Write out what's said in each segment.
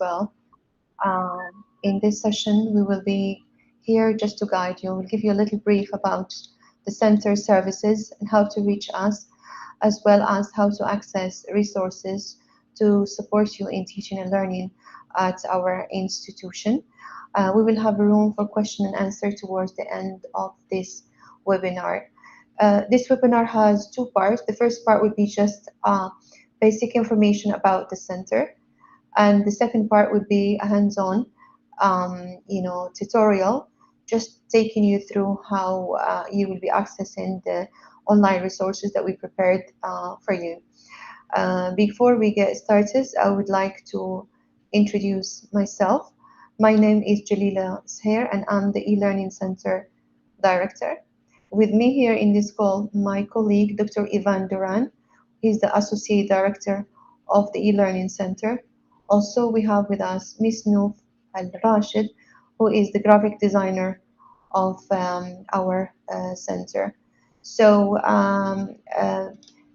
well. In this session, we will be here just to guide you. We'll give you a little brief about the center services and how to reach us, as well as how to access resources to support you in teaching and learning at our institution. We will have a room for question and answer towards the end of this webinar. This webinar has two parts. The first part would be just basic information about the center, and the second part would be a hands-on, tutorial, just taking you through how you will be accessing the online resources that we prepared for you. Before we get started, I would like to introduce myself. My name is Jalila Sher, and I'm the e-learning center director. With me here in this call, my colleague, Dr. Ivan Duran. He's the associate director of the e-learning center. Also, we have with us Miss Noof Al-Rashid, who is the graphic designer of our center. So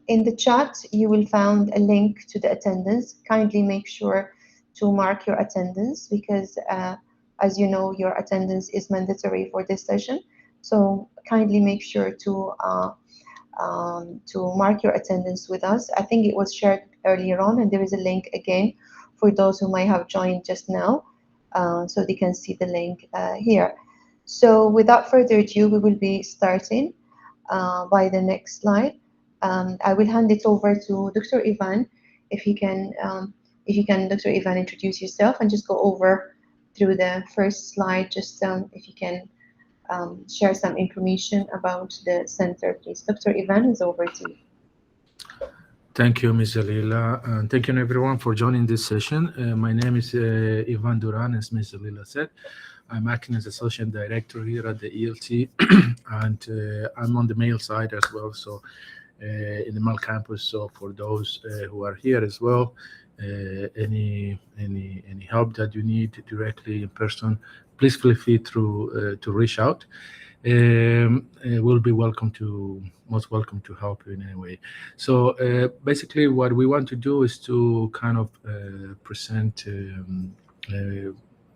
in the chat, you will find a link to the attendance. Kindly make sure to mark your attendance because, as you know, your attendance is mandatory for this session. So kindly make sure to mark your attendance with us. I think it was shared earlier on, and there is a link again for those who might have joined just now, so they can see the link here. So without further ado, we will be starting by the next slide. I will hand it over to Dr. Ivan. If you can, Dr. Ivan, introduce yourself and just go over through the first slide. Just if you can share some information about the center, please. Dr. Ivan, is over to you. Thank you, Ms. Jalila, and thank you everyone for joining this session. My name is Ivan Duran, as Ms. Jalila said. I'm acting as Associate Director here at the ELT, and I'm on the male side as well, so in the male campus. So for those who are here as well, any help that you need directly in person, please feel free to reach out. We'll be most welcome to help you in any way. So basically what we want to do is to kind of present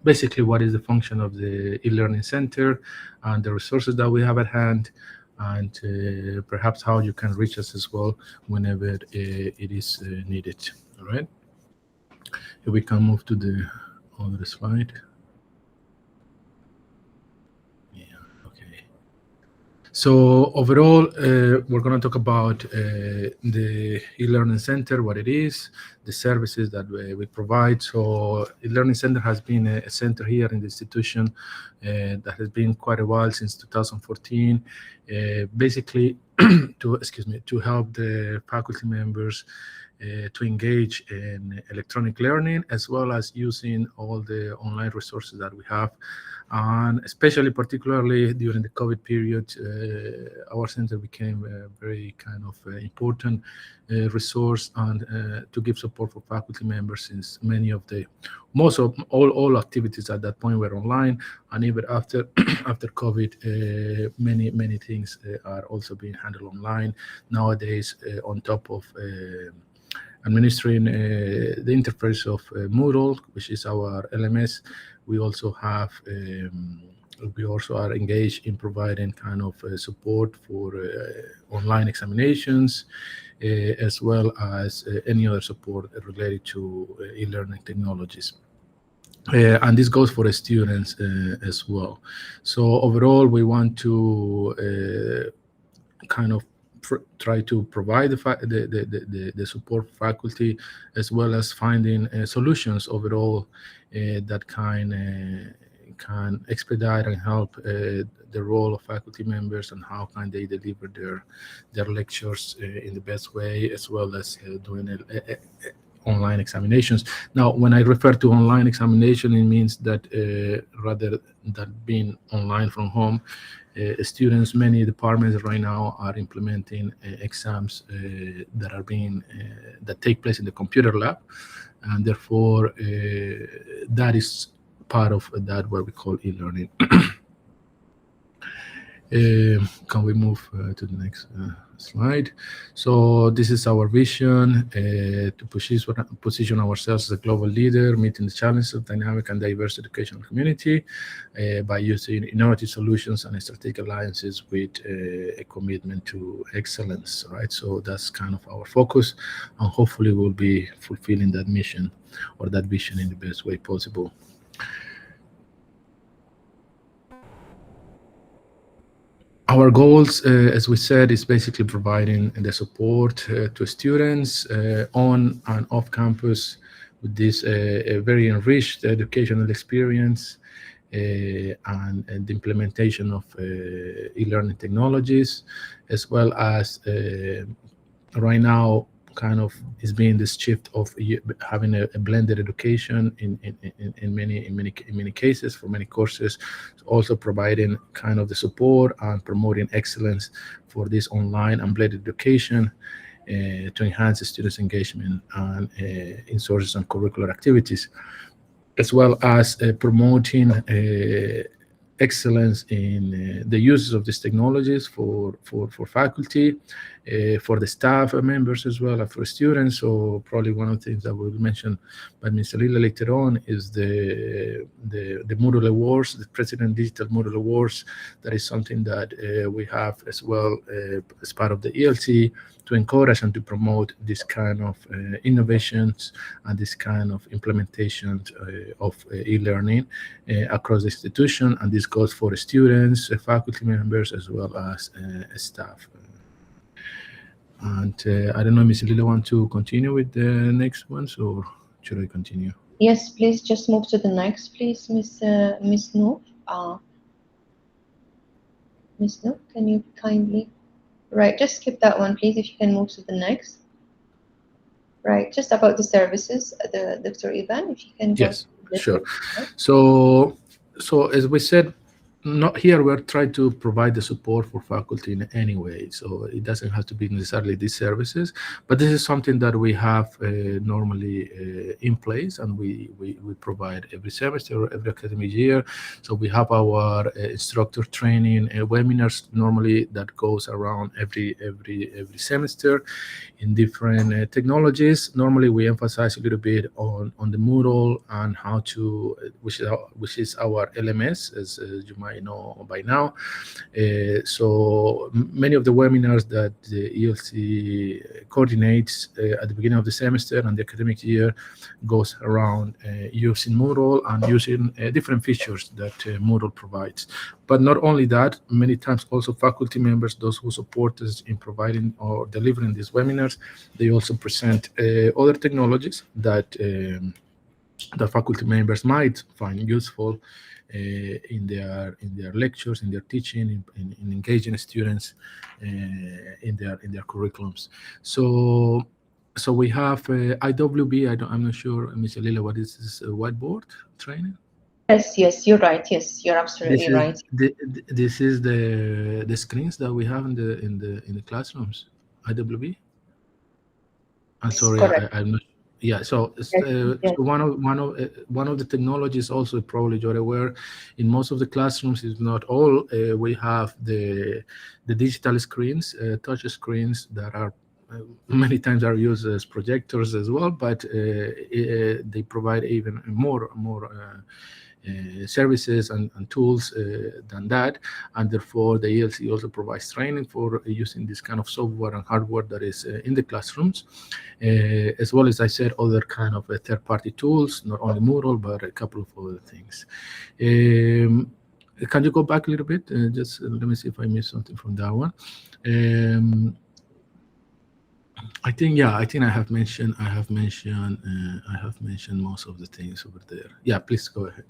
basically what is the function of the e-learning center and the resources that we have at hand, and perhaps how you can reach us as well whenever it is needed. All right, if we can move to the other slide. So overall, we're going to talk about the e-learning center, what it is, the services that we provide. So e-learning center has been a center here in the institution that has been quite a while, since 2014, basically to help the faculty members to engage in electronic learning, as well as using all the online resources that we have. And especially, particularly during the COVID period, our center became a very kind of important resource and to give support for faculty members, since most of all activities at that point were online, and even after after COVID, many things are also being handled online nowadays. On top of administering the interface of Moodle, which is our LMS, we also are engaged in providing kind of support for online examinations, as well as any other support related to e-learning technologies. And this goes for the students as well. So overall, we want to kind of try to provide the support faculty, as well as finding solutions overall that can expedite and help the role of faculty members, and how can they deliver their lectures in the best way, as well as doing online examinations. Now, when I refer to online examination, it means that rather than being online from home, students, many departments right now are implementing exams that take place in the computer lab, and therefore that is part of that what we call e-learning. Can we move to the next slide? So this is our vision to position ourselves as a global leader, meeting the challenges of dynamic and diverse educational community by using innovative solutions and strategic alliances with a commitment to excellence, right? So that's kind of our focus, and hopefully we'll be fulfilling that mission or that vision in the best way possible. Our goals, as we said, is basically providing the support to students on and off campus with this very enriched educational experience and the implementation of e-learning technologies, as well as right now kind of is being this shift of having a blended education in many cases for many courses, also providing kind of the support and promoting excellence for this online and blended education to enhance the students' engagement and in sources and curricular activities, as well as promoting excellence in the uses of these technologies for faculty, for the staff members as well, and for students. So probably one of the things that we'll mention by Mr. Lila later on is the Moodle Awards, the President Digital Moodle Awards. That is something that we have as well as part of the ELC to encourage and to promote this kind of innovations and this kind of implementation of e-learning across the institution. And this goes for students, faculty members, as well as staff. And I don't know, Ms. Lila, want to continue with the next ones, or should I continue? Yes, please just move to the next, please, Miss Noor. Miss Noor, can you kindly? Right, just skip that one, please, if you can move to the next. Right, just about the services, the Dr. Ivan, if you can go. Yes, sure. So as we said, not here we're trying to provide the support for faculty in any way, so it doesn't have to be necessarily these services, but this is something that we have normally in place, and we provide every semester or every academic year. So we have our instructor training webinars normally that goes around every semester in different technologies. Normally we emphasize a little bit on the Moodle and how to, which is our LMS, as you might know by now. So many of the webinars that the ELC coordinates at the beginning of the semester and the academic year goes around using Moodle and using different features that Moodle provides. But not only that, many times also faculty members, those who support us in providing or delivering these webinars, they also present other technologies that the faculty members might find useful in their lectures, in their teaching, in engaging students in their curriculums. So we have IWB. I'm not sure, Ms. Lila, what is this whiteboard training? Yes, you're right. Yes, you're absolutely right. This is the screens that we have in the classrooms. IWB. I'm sorry, I'm not. Yeah, so, so one of the technologies also, probably you're aware, in most of the classrooms, if not all, we have the digital screens, touch screens that are many times are used as projectors as well, but they provide even more services and tools than that, and therefore the ELC also provides training for using this kind of software and hardware that is in the classrooms, as well as I said, other kind of third-party tools, not only Moodle, but a couple of other things. Can you go back a little bit? Just let me see if I missed something from that one. I think I have mentioned most of the things over there. Yeah, please go ahead.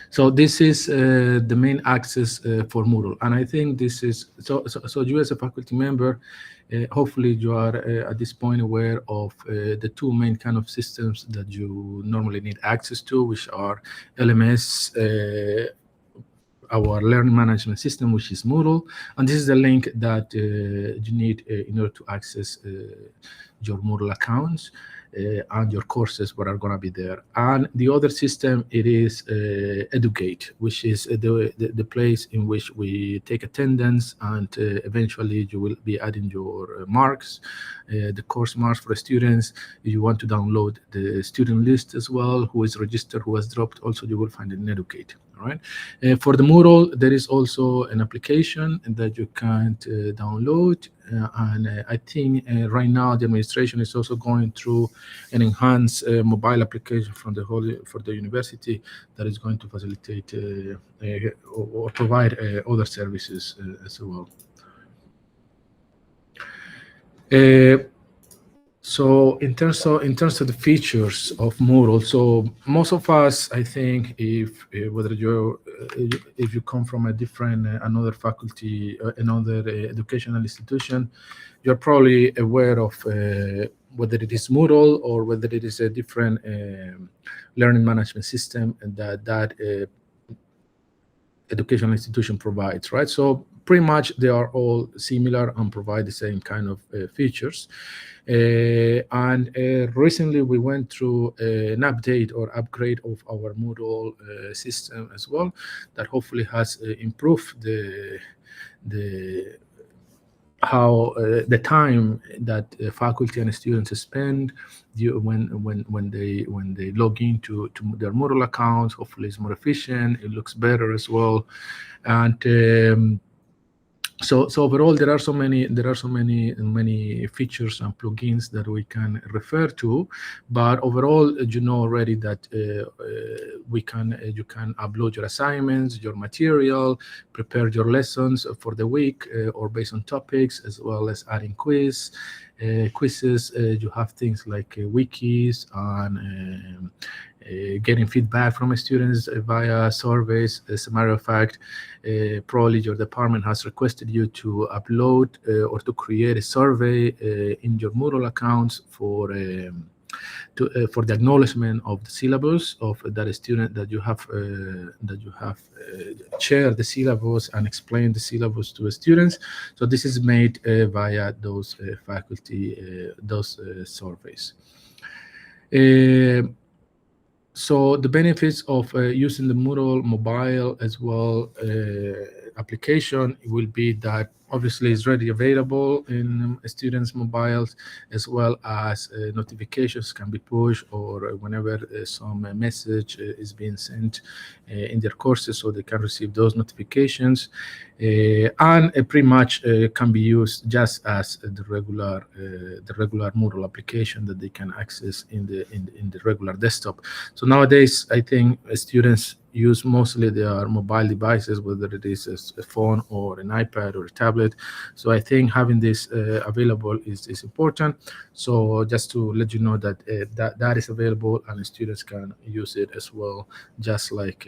So this is the main access for Moodle, and I think this is so you as a faculty member, hopefully you are at this point aware of the two main kind of systems that you normally need access to, which are LMS, our learning management system, which is Moodle, and this is the link that you need in order to access your Moodle accounts. and your courses what are going to be there. And the other system, it is Educate, which is the place in which we take attendance, and eventually you will be adding your marks, the course marks for students. If you want to download the student list as well, who is registered, who has dropped, also you will find it in Educate. All right. For the Moodle, there is also an application that you can download, and I think right now the administration is also going through an enhanced mobile application for the university that is going to facilitate or provide other services as well. So in terms of the features of Moodle, so most of us, I think, if you come from a different another faculty, another educational institution, you're probably aware of whether it is Moodle or whether it is a different learning management system that educational institution provides, right? So pretty much they are all similar and provide the same kind of features. And recently we went through an update or upgrade of our Moodle system as well, that hopefully has improved the time that faculty and students spend when they log into their Moodle accounts. Hopefully it's more efficient, it looks better as well. And so overall, there are so many features and plugins that we can refer to. But overall, you know already that you can upload your assignments, your material, prepare your lessons for the week or based on topics, as well as adding quizzes. You have things like wikis and getting feedback from students via surveys. As a matter of fact, probably your department has requested you to upload or to create a survey in your Moodle accounts for the acknowledgement of the syllabus of that student that you have shared the syllabus and explained the syllabus to the students. So this is made via those faculty surveys. So the benefits of using the Moodle mobile as well application will be that obviously it's readily available in students' mobiles, as well as notifications can be pushed or whenever some message is being sent in their courses, so they can receive those notifications, and pretty much can be used just as the regular Moodle application that they can access in the regular desktop. So nowadays, I think students use mostly their mobile devices, whether it is a phone or an iPad or a tablet. So I think having this available is important. So just to let you know that that is available and students can use it as well, just like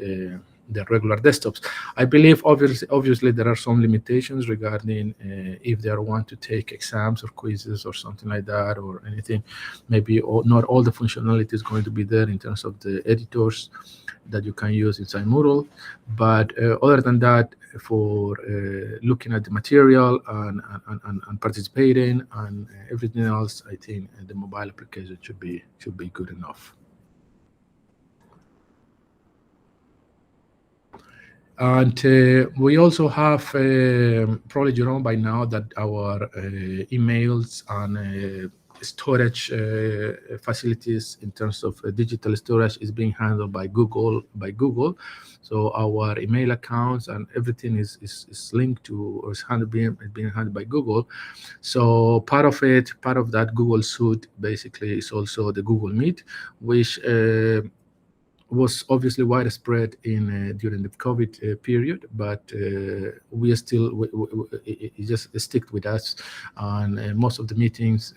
the regular desktops. I believe obviously there are some limitations regarding if they want to take exams or quizzes or something like that or anything. Maybe not all the functionality is going to be there in terms of the editors that you can use inside Moodle. But other than that, for looking at the material and participating and everything else, I think the mobile application should be good enough. And we also have, probably you know by now, that our emails and storage facilities in terms of digital storage is being handled by Google. So our email accounts and everything is linked to or is being handled by Google. So part of that Google suite basically is also the Google Meet, which was obviously widespread during the COVID period, but we are still it just stick with us, and most of the meetings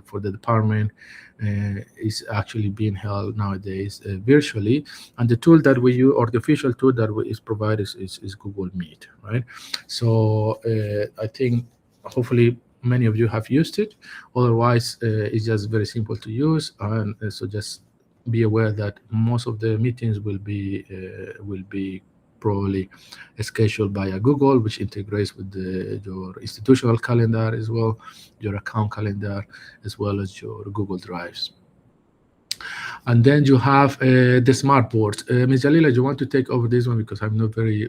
for the department is actually being held nowadays virtually. And the tool that we use, or the official tool that is provided, is Google Meet, right? So I think hopefully many of you have used it. Otherwise, it's just very simple to use, and so just be aware that most of the meetings will be probably scheduled via Google, which integrates with your institutional calendar as well, your account calendar, as well as your Google Drives. And then you have the smart boards. Ms. Jalila, you want to take over this one because I'm not very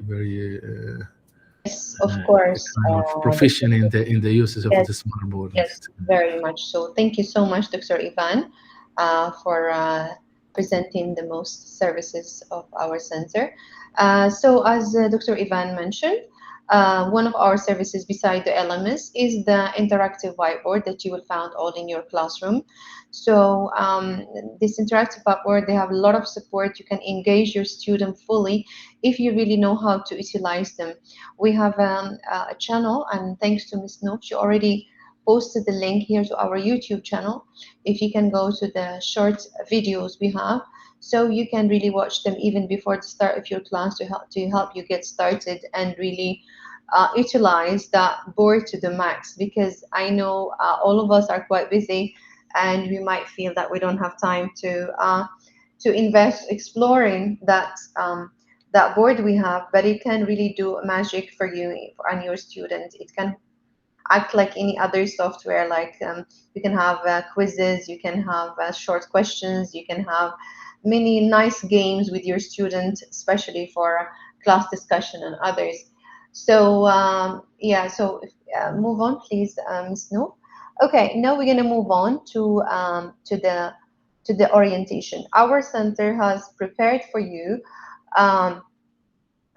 Yes, of course. kind of proficient in the uses of Yes, the smart board. yes, very much so. Thank you so much, Dr. Ivan, for presenting the most services of our center. So, as Dr. Ivan mentioned, one of our services beside the LMS is the interactive whiteboard that you will find all in your classroom. So, this interactive whiteboard, they have a lot of support. You can engage your student fully if you really know how to utilize them. We have a channel, and thanks to Ms. Noop, she already posted the link here to our YouTube channel. If you can go to the short videos we have, so you can really watch them even before the start of your class to help you get started and really utilize that board to the max. Because I know all of us are quite busy, and we might feel that we don't have time to invest exploring that board we have, but it can really do magic for you and your student. It can act like any other software, like you can have quizzes, you can have short questions, you can have many nice games with your student, especially for class discussion and others. So yeah, so move on, please, Ms. No. Okay, now we're gonna move on to the orientation. Our center has prepared for you um,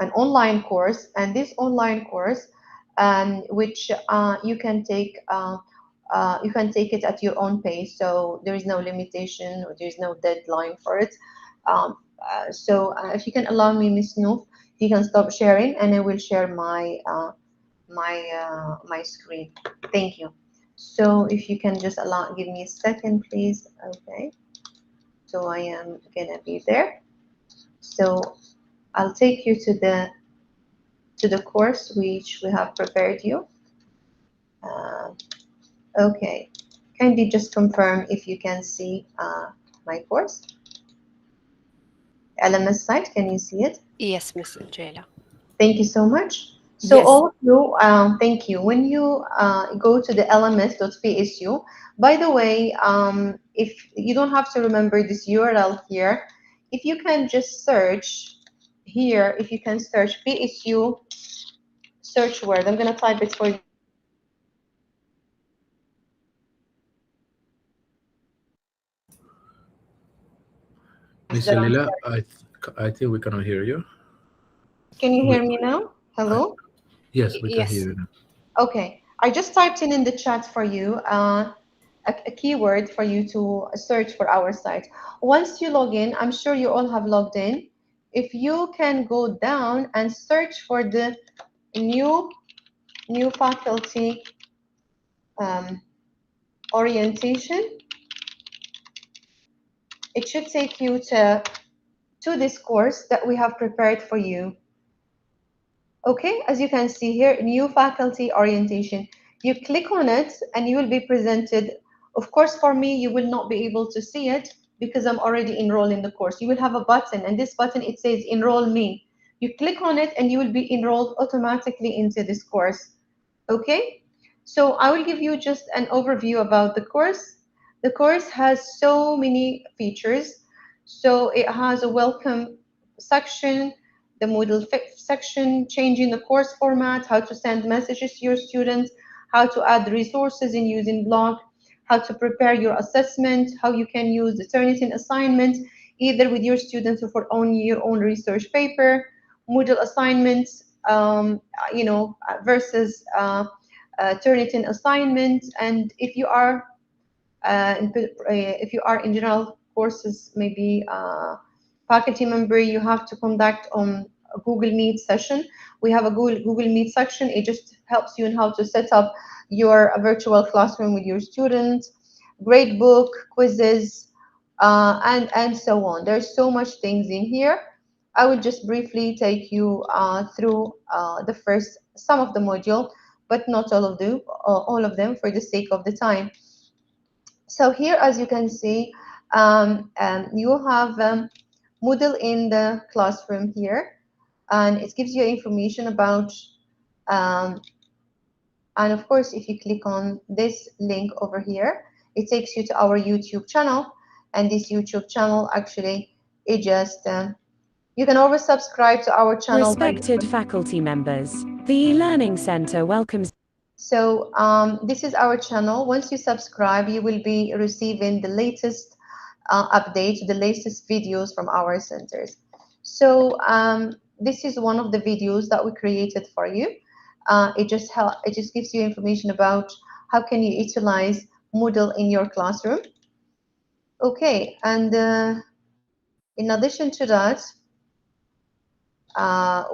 an online course, and this online course, which you can take it at your own pace. So there is no limitation or there is no deadline for it. If you can allow me, Miss Noof, you can stop sharing, and I will share my screen. Thank you. So if you can just give me a second, please. Okay. So I am gonna be there. So I'll take you to the course which we have prepared you. Uh, okay, kindly just confirm if you can see my course. LMS site, can you see it? Yes, Miss Angela. Thank you so much. So Yes. all of you, thank you. When you go to the lms.psu, by the way, if you don't have to remember this URL here, if you can just search here, if you can search PSU search word, I'm going to type it for you. Miss That I'm Jalila, I think we cannot hear you. Can you We, hear me now? I, Hello? yes, we can hear Yes. you now. Okay. I just typed in the chat for you a keyword for you to search for our site. Once you log in, I'm sure you all have logged in. If you can go down and search for the new faculty um, orientation, it should take you to this course that we have prepared for you. Okay, as you can see here, new faculty orientation. You click on it and you will be presented. Of course, for me, you will not be able to see it because I'm already enrolled in the course. You will have a button, and this button, it says enroll me. You click on it and you will be enrolled automatically into this course. Okay, so I will give you just an overview about the course. The course has so many features. So it has a welcome section, the Moodle section, changing the course format, how to send messages to your students, how to add resources in using blog, how to prepare your assessment, how you can use the Turnitin assignment, either with your students or for your own research paper, Moodle assignments, versus Turnitin assignments. And if you are in general courses, maybe faculty member, you have to conduct on a Google Meet session. We have a Google Meet section. It just helps you in how to set up your virtual classroom with your students, gradebook, quizzes, and so on. There's so much things in here. I will just briefly take you through some of the module, but not all of them for the sake of the time. So here, as you can see, you have Moodle in the classroom here, and it gives you information about, um, and of course, if you click on this link over here, it takes you to our YouTube channel. and this YouTube channel. Actually, it just you can always subscribe to our channel. Respected faculty members, the e-learning center welcomes. So this is our channel. Once you subscribe, you will be receiving the latest updates, the latest videos from our centers. So this is one of the videos that we created for you. It just gives you information about how can you utilize Moodle in your classroom. Okay, and in addition to that,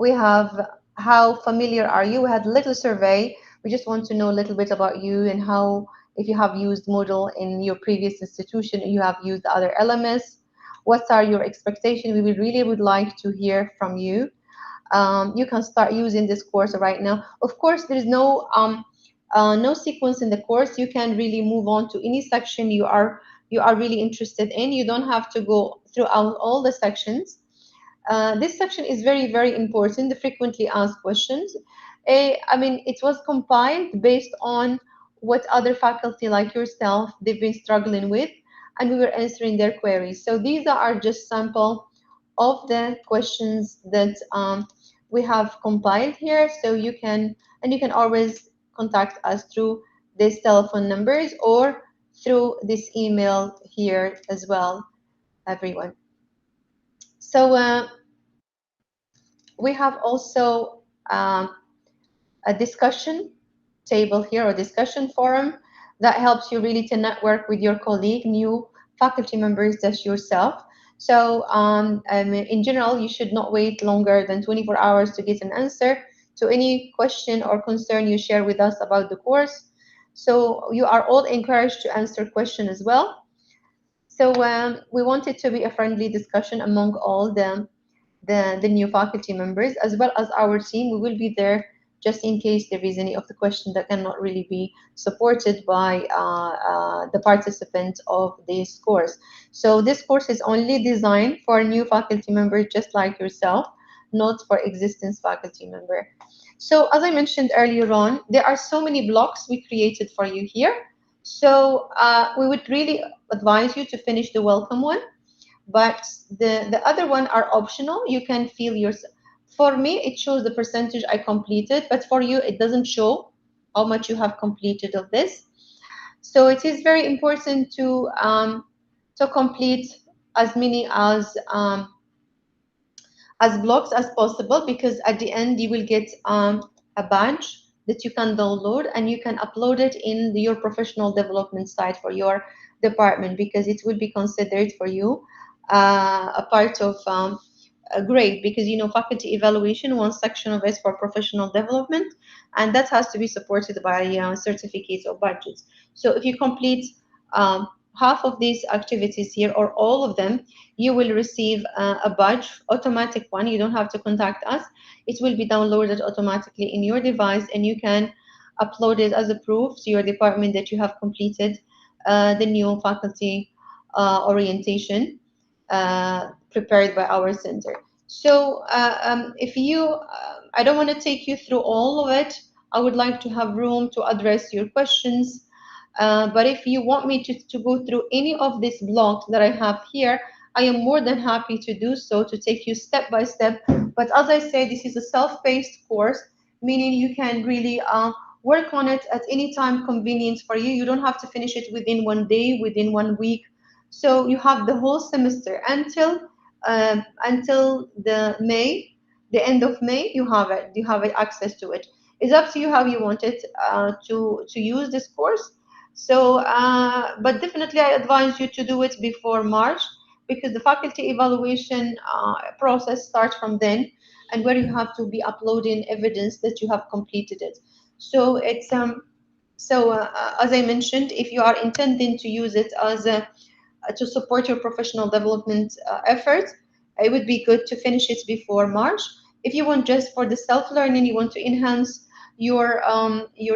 we have how familiar are you? We had a little survey. We just want to know a little bit about you and how, if you have used Moodle in your previous institution, you have used other LMS. What are your expectations? We really would like to hear from you. You can start using this course right now. Of course, there's no sequence in the course. You can really move on to any section you are really interested in. You don't have to go throughout all the sections. This section is very, very important, the frequently asked questions. I mean, it was compiled based on what other faculty like yourself, they've been struggling with, and we were answering their queries. So these are just sample of the questions that we have compiled here. So you can always contact us through these telephone numbers or through this email here as well, everyone. So we have also a discussion table here, or discussion forum, that helps you really to network with your colleague, new faculty members, just yourself. So in general, you should not wait longer than 24 hours to get an answer to any question or concern you share with us about the course. So you are all encouraged to answer questions as well. So we want it to be a friendly discussion among all the new faculty members, as well as our team. We will be there just in case there is any of the questions that cannot really be supported by the participants of this course. So this course is only designed for new faculty members just like yourself, not for existing faculty member. So as I mentioned earlier on, there are so many blocks we created for you here. So we would really advise you to finish the welcome one, but the other one are optional. You can feel yourself. For me, it shows the percentage I completed, but for you, it doesn't show how much you have completed of this. So it is very important to complete as many as blocks as possible, because at the end you will get a badge that you can download and you can upload it in your professional development site for your department, because it will be considered for you a part of a grade, because faculty evaluation, one section of it for professional development, and that has to be supported by certificates or badges. So if you complete half of these activities here or all of them, you will receive a badge, automatic one. You don't have to contact us. It will be downloaded automatically in your device, and you can upload it as a proof to your department that you have completed the new faculty orientation prepared by our center. So if you, I don't want to take you through all of it. I would like to have room to address your questions. But if you want me to go through any of these blocks that I have here, I am more than happy to do so, to take you step by step. But as I say, this is a self-paced course, meaning you can really work on it at any time convenient for you. You don't have to finish it within one day, within 1 week. So you have the whole semester until the end of May. You have it. You have access to it. It's up to you how you want it to use this course. So, but definitely I advise you to do it before March, because the faculty evaluation process starts from then, and where you have to be uploading evidence that you have completed it. So it's as I mentioned, if you are intending to use it as to support your professional development efforts, it would be good to finish it before March. If you want just for the self-learning, you want to enhance your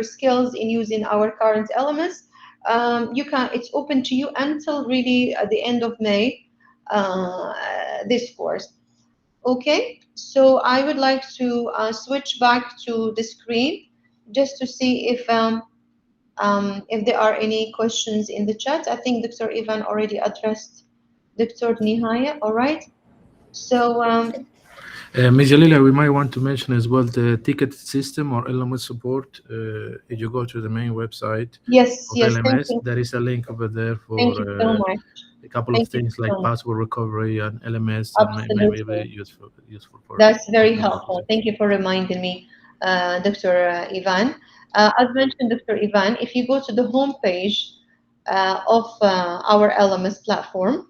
skills in using our current elements, you can. It's open to you until really at the end of May. This course. Okay, so I would like to switch back to the screen just to see if there are any questions in the chat. I think Dr. Ivan already addressed Dr. Nihaya. All right. So Ms. Jalila, we might want to mention as well the ticket system or LMS support. If you go to the main website yes, of yes. Thank LMS, you. there is a link over there Thank for you so much. a couple of Thank you things so like much. password recovery and LMS, and maybe Absolutely. useful for That's very the helpful. users. Thank you for reminding me, Dr. Ivan. As mentioned, Dr. Ivan, if you go to the home page of our LMS platform,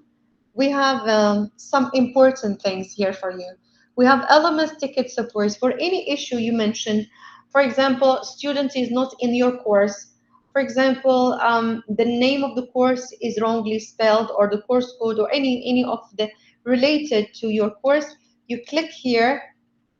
we have some important things here for you. We have LMS ticket support for any issue you mentioned. For example, student is not in your course. For example, the name of the course is wrongly spelled, or the course code, or any of the related to your course. You click here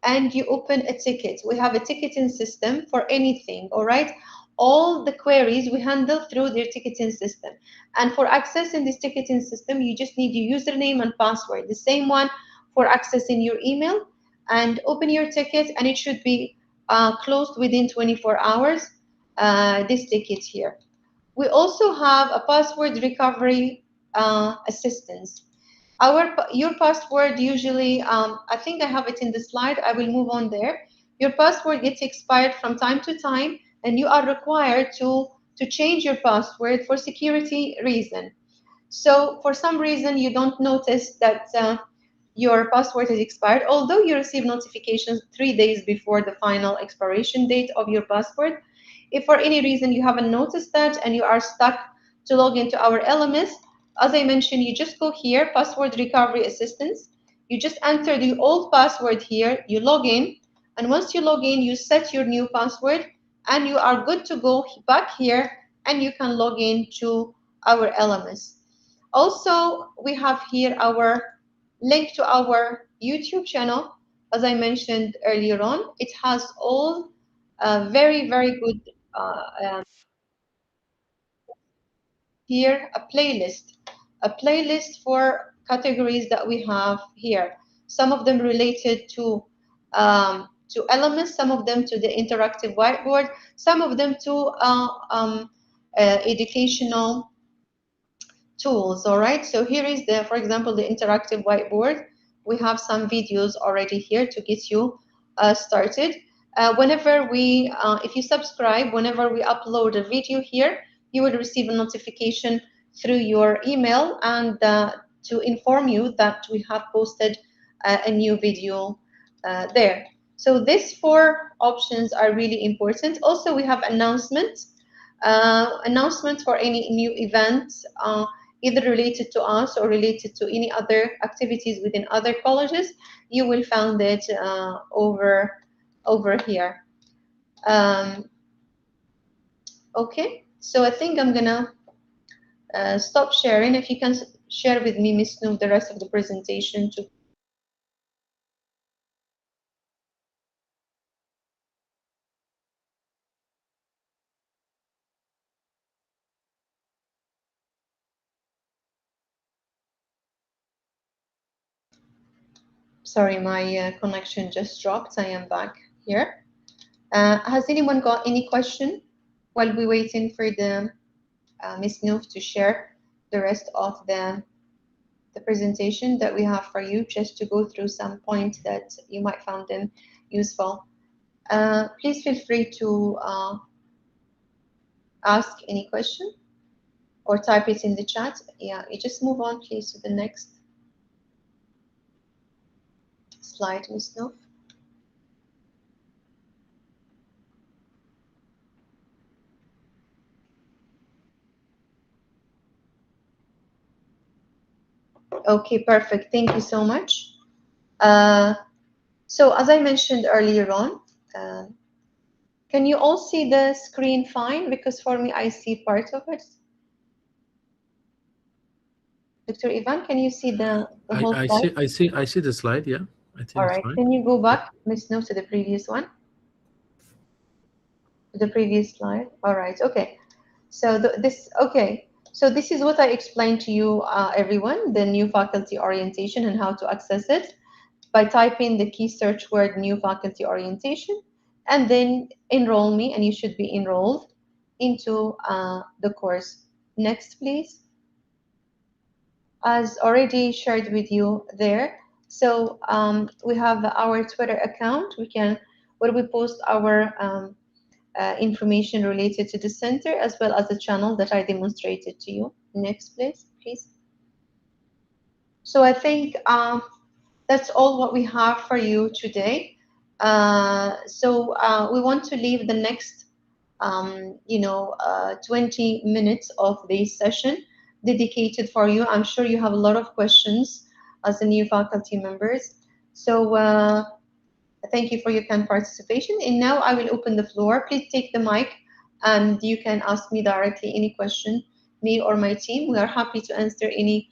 and you open a ticket. We have a ticketing system for anything, all right? All the queries we handle through their ticketing system. And for accessing this ticketing system, you just need your username and password, the same one for accessing your email, and open your ticket, and it should be closed within 24 hours, this ticket here. We also have a password recovery assistance. Your password usually, I think I have it in the slide. I will move on there. Your password gets expired from time to time, and you are required to change your password for security reason. So for some reason you don't notice that your password is expired, although you receive notifications 3 days before the final expiration date of your password. If for any reason you haven't noticed that and you are stuck to log into our LMS, as I mentioned, you just go here, password recovery assistance. You just enter the old password here, you log in, and once you log in, you set your new password, and you are good to go back here, and you can log in to our LMS. Also, we have here our link to our YouTube channel. As I mentioned earlier on, it has all very, very good here a playlist for categories that we have here. Some of them related to elements, some of them to the interactive whiteboard, some of them to educational tools. All right, so here is the, for example, the interactive whiteboard. We have some videos already here to get you started. Whenever we if you subscribe, whenever we upload a video here, you will receive a notification through your email, and to inform you that we have posted a new video there. So these four options are really important. Also, we have announcements for any new events, either related to us or related to any other activities within other colleges. You will find it over here. Okay, so I think I'm gonna stop sharing. If you can share with me, Ms. Noor, the rest of the presentation to. Sorry, my connection just dropped. I am back here. Has anyone got any question while we're waiting for the Ms. Noof to share the rest of the presentation that we have for you, just to go through some points that you might find them useful. Please feel free to ask any question or type it in the chat. Yeah, you just move on, please, to the next slide, Ms. Noof. Okay, perfect. Thank you so much. So as I mentioned earlier on, can you all see the screen fine? Because for me, I see part of it. Dr. Ivan, can you see the whole slide? I see the slide. Yeah, I think All it's right. fine. Can you go back, Ms. Noof, to the previous one? To the previous slide? All right. Okay. So So this is what I explained to you, everyone, the new faculty orientation and how to access it by typing the key search word new faculty orientation, and then enroll me, and you should be enrolled into the course. Next, please. as already shared with you there. So we have our Twitter account. Where we post our information related to the center, as well as the channel that I demonstrated to you. Next, please. So I think that's all what we have for you today. We want to leave the next 20 minutes of this session dedicated for you. I'm sure you have a lot of questions as the new faculty members. So thank you for your kind participation. And now I will open the floor. Please take the mic and you can ask me directly any question, me or my team. We are happy to answer any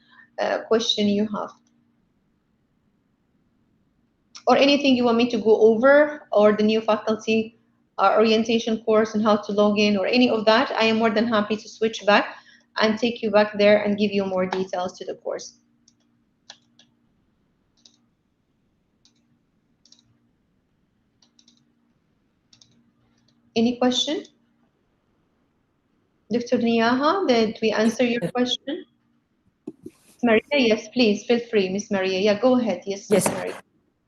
question you have. Or anything you want me to go over, or the new faculty orientation course and how to log in, or any of that, I am more than happy to switch back and take you back there and give you more details to the course. Any question? Dr. Niyaha, did we answer your question? Maria, yes, please, feel free, Miss Maria. Yeah, go ahead. Yes, yes. Miss Maria.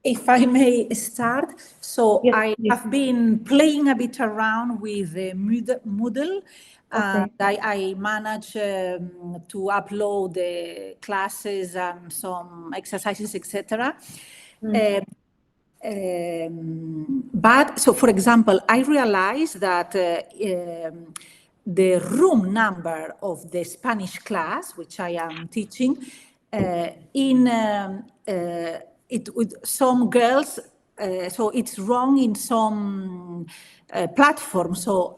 If I may start, so yes, I please. have been playing a bit around with Moodle. Okay. I manage to upload the classes and some exercises, etc. But so, for example, I realized that the room number of the Spanish class, which I am teaching, with some girls, so it's wrong in some platforms. So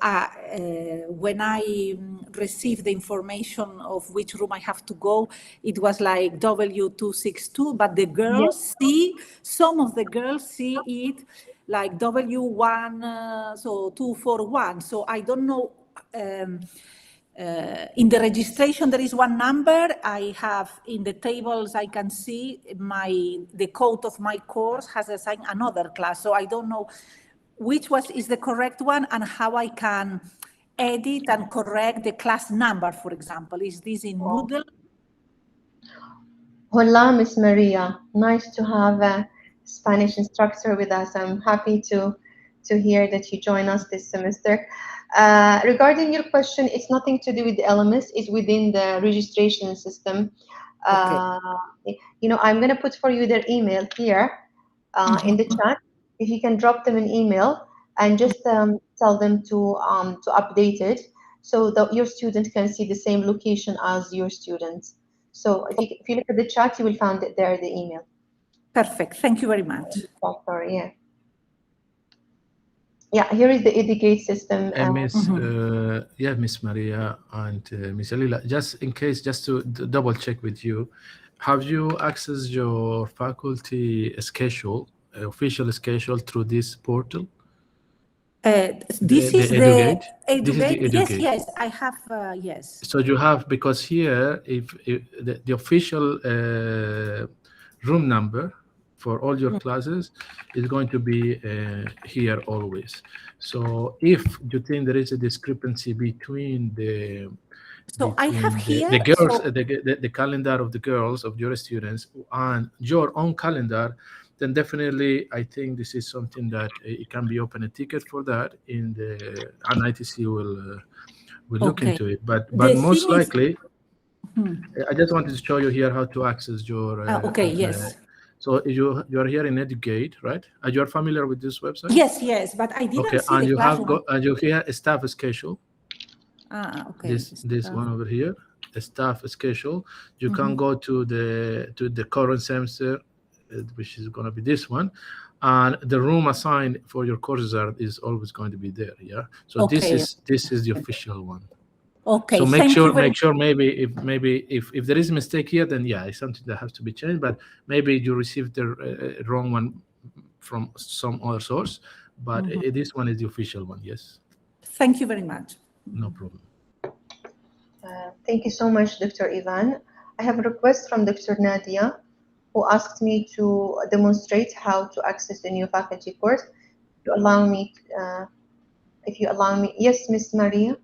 when I received the information of which room I have to go, it was like W262, but the girls see, some of the girls see it like W1, so 241. So I don't know. In the registration, there is one number. I have in the tables, I can see the code of my course has assigned another class. So I don't know which is the correct one and how I can edit and correct the class number, for example. Is this in Moodle? Hola, Miss Maria. Nice to have a Spanish instructor with us. I'm happy to hear that you join us this semester. Regarding your question, it's nothing to do with the LMS. It's within the registration system. Okay. I'm going to put for you their email here in the chat. If you can drop them an email and just tell them to update it so that your student can see the same location as your students. So if you look at the chat, you will find it there, the email. Perfect. Thank you very much. Sorry, yeah. Yeah, here is the Educate system. Miss Maria and Miss Alila, just in case, just to double check with you, have you accessed your faculty schedule, official schedule through this portal? This is the Educate. Yes, I have, yes. So you have, because here, if the official room number for all your classes is going to be here always. So if you think there is a discrepancy between the girls, the calendar of the girls of your students and your own calendar, then definitely I think this is something that it can be open a ticket for that and ITC will look into it. But most likely, I just wanted to show you here how to access your. Yes. So you are here in Educate, right? Are you familiar with this website? Yes, but I didn't see and the you class have and you here a staff schedule. Okay. This one over here, a staff schedule. You can go to the current semester, which is going to be this one, and the room assigned for your courses is always going to be there. Yeah. So this is the official one. Okay. So make sure maybe if there is a mistake here, then yeah, it's something that has to be changed. But maybe you received the wrong one from some other source. But this one is the official one. Yes. Thank you very much. No problem. Thank you so much, Dr. Ivan. I have a request from Dr. Nadia, who asked me to demonstrate how to access the new faculty course. If you allow me, yes, Miss Maria.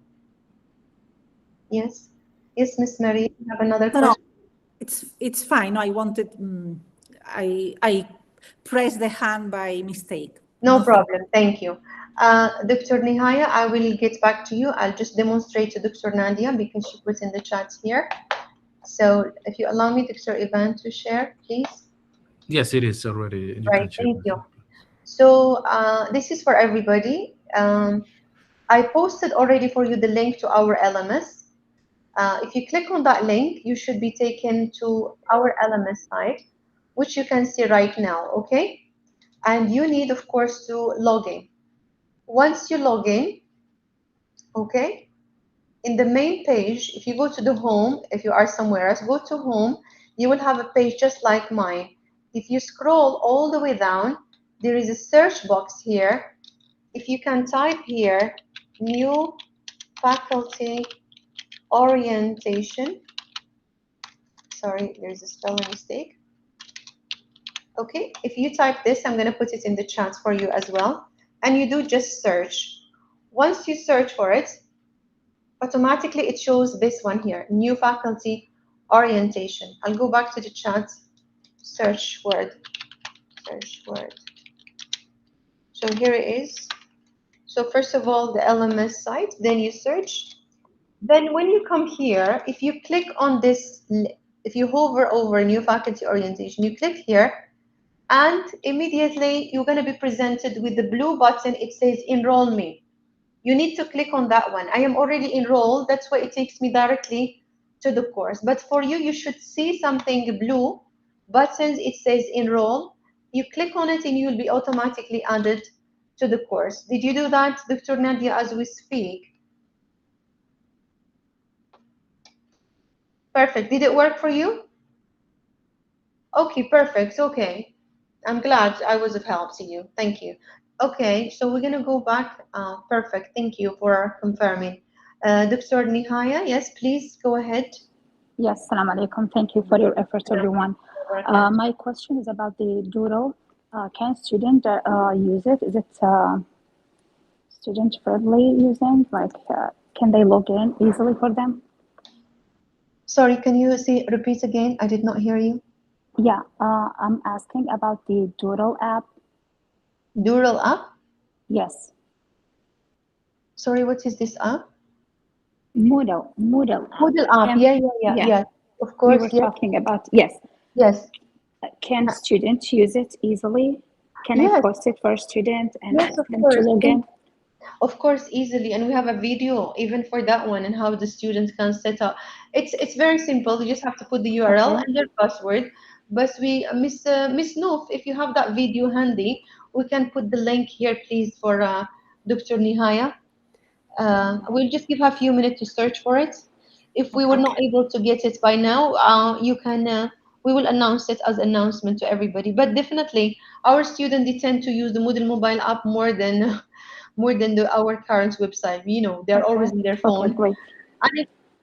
Yes, Miss Maria. You have another question? No, it's fine. I wanted, I pressed the hand by mistake. No problem. Thank you. Dr. Nihaya, I will get back to you. I'll just demonstrate to Dr. Nadia because she put in the chat here. So if you allow me, Dr. Ivan, to share, please. Yes, it is already. You Right, can share. thank you. So this is for everybody. I posted already for you the link to our LMS. If you click on that link, you should be taken to our LMS site, which you can see right now, okay? And you need, of course, to log in. Once you log in, okay, in the main page, if you go to the home, if you are somewhere else, go to home, you will have a page just like mine. If you scroll all the way down, there is a search box here. If you can type here, new faculty orientation. Sorry, there's a spelling mistake. Okay, if you type this, I'm going to put it in the chat for you as well. And you do just search. Once you search for it, automatically it shows this one here, new faculty orientation. I'll go back to the chat, search word. So here it is. So first of all, the LMS site, then you search. Then when you come here, if you click on this, if you hover over new faculty orientation, you click here, and immediately you're going to be presented with the blue button. It says enroll me. You need to click on that one. I am already enrolled. That's why it takes me directly to the course. But for you, you should see something blue buttons. It says enroll. You click on it and you'll be automatically added to the course. Did you do that, Dr. Nadia, as we speak? Perfect. Did it work for you? Okay, perfect. Okay. I'm glad I was of help to you. Thank you. Okay, so we're going to go back. Perfect. Thank you for confirming. Dr. Nihaya, yes, please go ahead. Yes, salam alaikum. Thank you for your efforts, everyone. My question is about the Doodle. Can students use it? Is it student-friendly using? Like, can they log in easily for them? Sorry, can you repeat again? I did not hear you. Yeah, I'm asking about the Doodle app. Doodle app? Yes. Sorry, what is this app? Moodle app. Moodle app. Yeah. Of course. We were talking about, yes. Yes. Can students use it easily? Can I post it for a student and ask them to log in? Of course, easily, and we have a video even for that one and how the students can set up. It's very simple. You just have to put the URL and their password. But we, Miss Noof, if you have that video handy, we can put the link here, please, for Dr. Nihaya. We'll just give her a few minutes to search for it. If we were not able to get it by now, you can. We will announce it as announcement to everybody. But definitely, our students, they tend to use the Moodle mobile app more than our current website. You know, they're always in their phone. Great.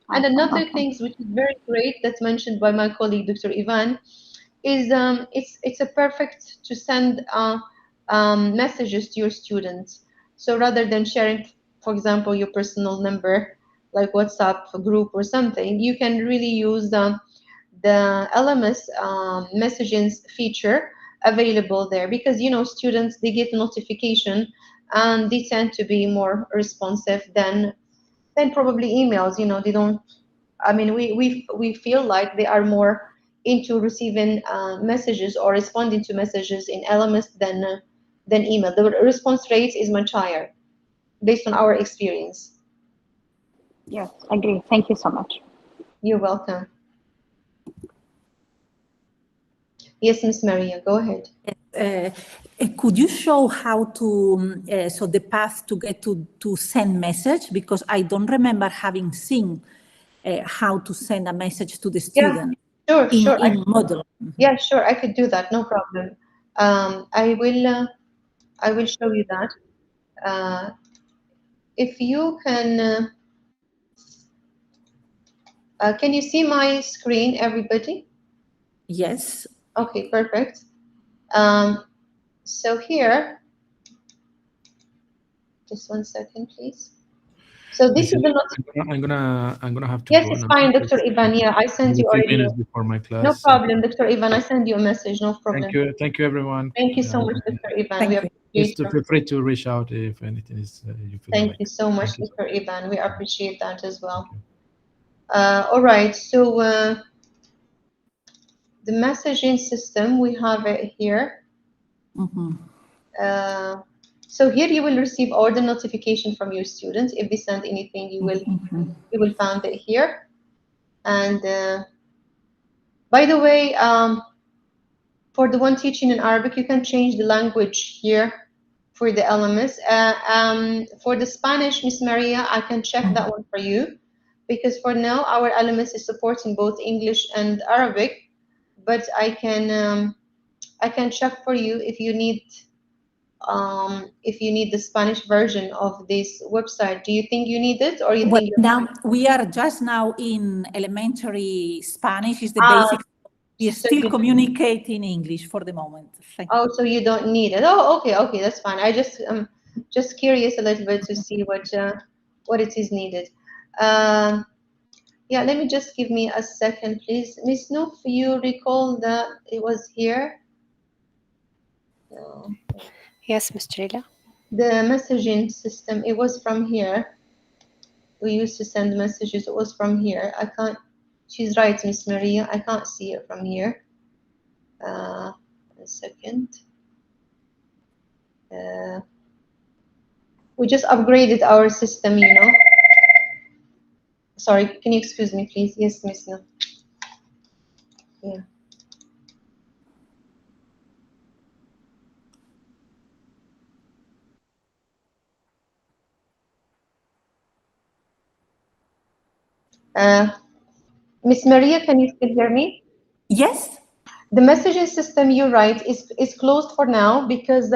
And another thing which is very great that's mentioned by my colleague Dr. Ivan is it's a perfect to send messages to your students. So rather than sharing, for example, your personal number like WhatsApp group or something, you can really use the LMS messaging feature available there, because you know students, they get notification and they tend to be more responsive than probably emails. You know, they don't. I mean, we feel like they are more into receiving messages or responding to messages in LMS than email. The response rate is much higher based on our experience. Yes, agree. Thank you so much. You're welcome. Yes, Miss Maria, go ahead. Could you show how to, so the path to get to send message? Because I don't remember having seen how to send a message to the student. Yeah, sure. In Moodle. Yeah, sure. I could do that. No problem. I will show you that. If you can you see my screen, everybody? Yes. Okay, perfect. So here, just 1 second, please. So this is the I'm gonna have to Yes, go it's now. fine, Dr. Ivan. Yeah, I sent A you few already. minutes before my class. No problem, Dr. Ivan. I send you a message. No problem. Thank you, everyone. Thank you so much, Dr. Ivan. Thank We you. appreciate Just feel free to reach out if anything is you feel Thank like. you so much, Thank you. Dr. Ivan. We appreciate that as well. Thank you. All right. So the messaging system, we have it here. So here you will receive all the notification from your students. If they send anything, you will find it here. And by the way, for the one teaching in Arabic, you can change the language here for the LMS. For the Spanish, Miss Maria, I can check that one for you, because for now our LMS is supporting both English and Arabic, but I can check for you if you need the Spanish version of this website. Do you think you need it, or you Well, think now we are just now in elementary Spanish is the basic. We so still you- communicate in English for the moment. Thank you. Oh, so you don't need it. Oh, okay, that's fine. I just curious a little bit to see what it is needed. Yeah, let me just give me a second, please. Miss Noof, you recall that it was here? No. Yes, Mr. Leila. The messaging system, it was from here. We used to send messages. It was from here. I can't. She's right, Miss Maria. I can't see it from here. A second. We just upgraded our system, you know. Sorry, can you excuse me, please? Yes, Miss Noof. Yeah. Miss Maria, can you still hear me? Yes. The messaging system, you're right, is closed for now because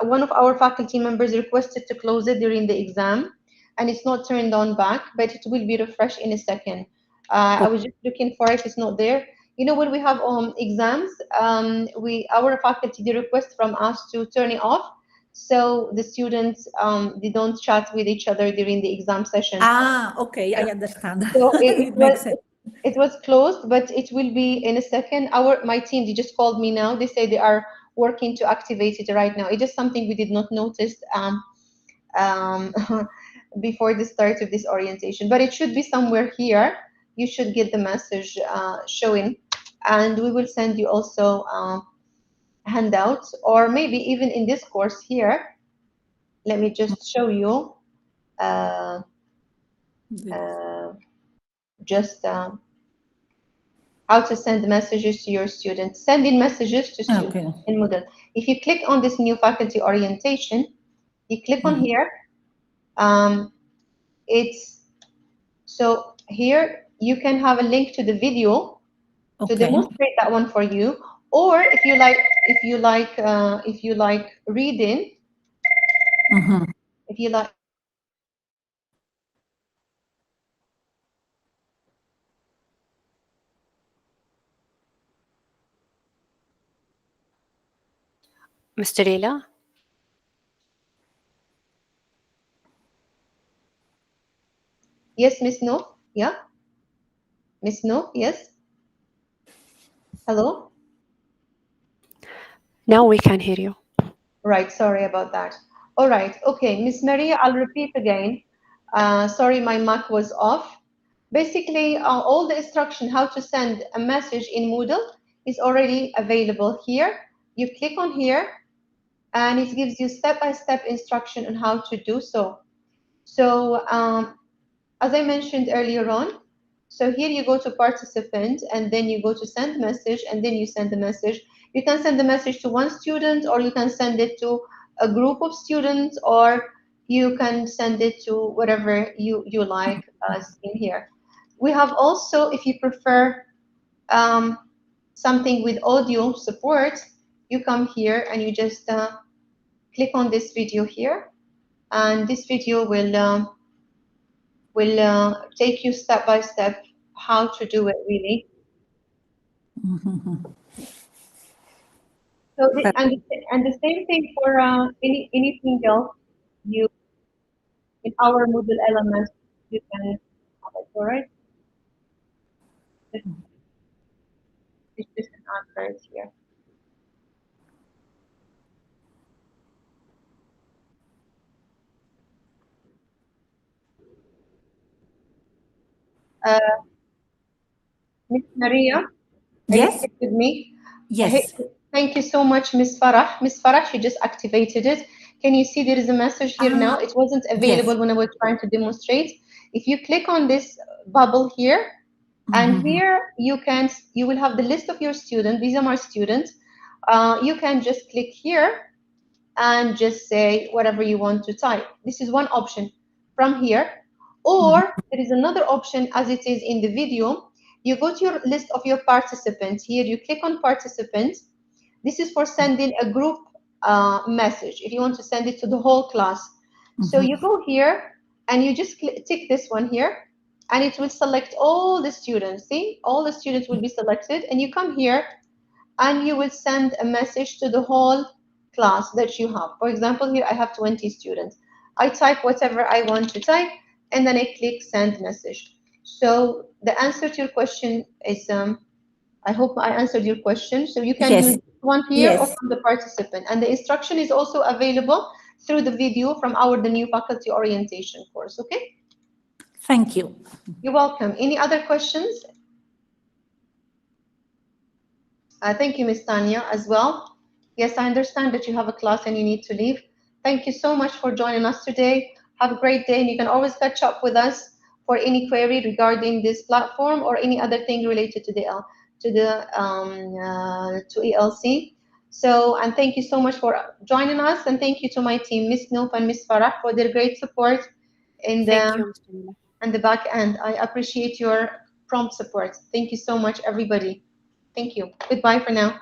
one of our faculty members requested to close it during the exam, and it's not turned on back, but it will be refreshed in a second. I was just looking for it. It's not there. You know, when we have exams, our faculty, they request from us to turn it off, so the students they don't chat with each other during the exam session. Okay, I understand. So it makes sense. It was closed, but it will be in a second. My team, they just called me now. They say they are working to activate it right now. It's just something we did not notice before the start of this orientation, but it should be somewhere here. You should get the message showing, and we will send you also handouts, or maybe even in this course here. Let me just show you just how to send messages to your students. Sending messages to students in Moodle. If you click on this new faculty orientation, you click on here. So here you can have a link to the video to demonstrate that one for you. Or if you like reading, if you like. Mr. Leila? Yes, Miss No? Yeah? Miss No? Yes? Hello? Now we can hear you. Right, sorry about that. All right, okay, Miss Maria, I'll repeat again. Sorry, my mic was off. Basically, all the instruction how to send a message in Moodle is already available here. You click on here, and it gives you step-by-step instruction on how to do so. So, as I mentioned earlier on, so here you go to participant, and then you go to send message, and then you send the message. You can send the message to one student, or you can send it to a group of students, or you can send it to whatever you like in here. We have also, if you prefer something with audio support, you come here and you just click on this video here, and this video will take you step by step how to do it really. So and the same thing for anything else you in our Moodle elements, you can have it, all right? It's just an advert here. Miss Maria, are Yes. you with me? Yes. Thank you so much, Miss Farah. Miss Farah, she just activated it. Can you see there is a message here now? It wasn't available when I was trying to demonstrate. If you click on this bubble here, and here you will have the list of your students. These are my students. You can just click here and just say whatever you want to type. This is one option from here. Or there is another option as it is in the video. You go to your list of your participants. Here you click on participants. This is for sending a group message if you want to send it to the whole class. So you go here and you just tick this one here and it will select all the students. See, all the students will be selected and you come here and you will send a message to the whole class that you have. For example, here I have 20 students. I type whatever I want to type and then I click send message. So the answer to your question is, I hope I answered your question. So you can use one here or from the participant. And the instruction is also available through the video from the new faculty orientation course, okay? Thank you. You're welcome. Any other questions? Thank you, Ms. Tanya, as well. Yes, I understand that you have a class and you need to leave. Thank you so much for joining us today. Have a great day, and you can always catch up with us for any query regarding this platform or any other thing related to ELC. So, and thank you so much for joining us, and thank you to my team, Ms. Noof and Ms. Farah, for their great support in the back end. I appreciate your prompt support. Thank you so much, everybody. Thank you. Goodbye for now.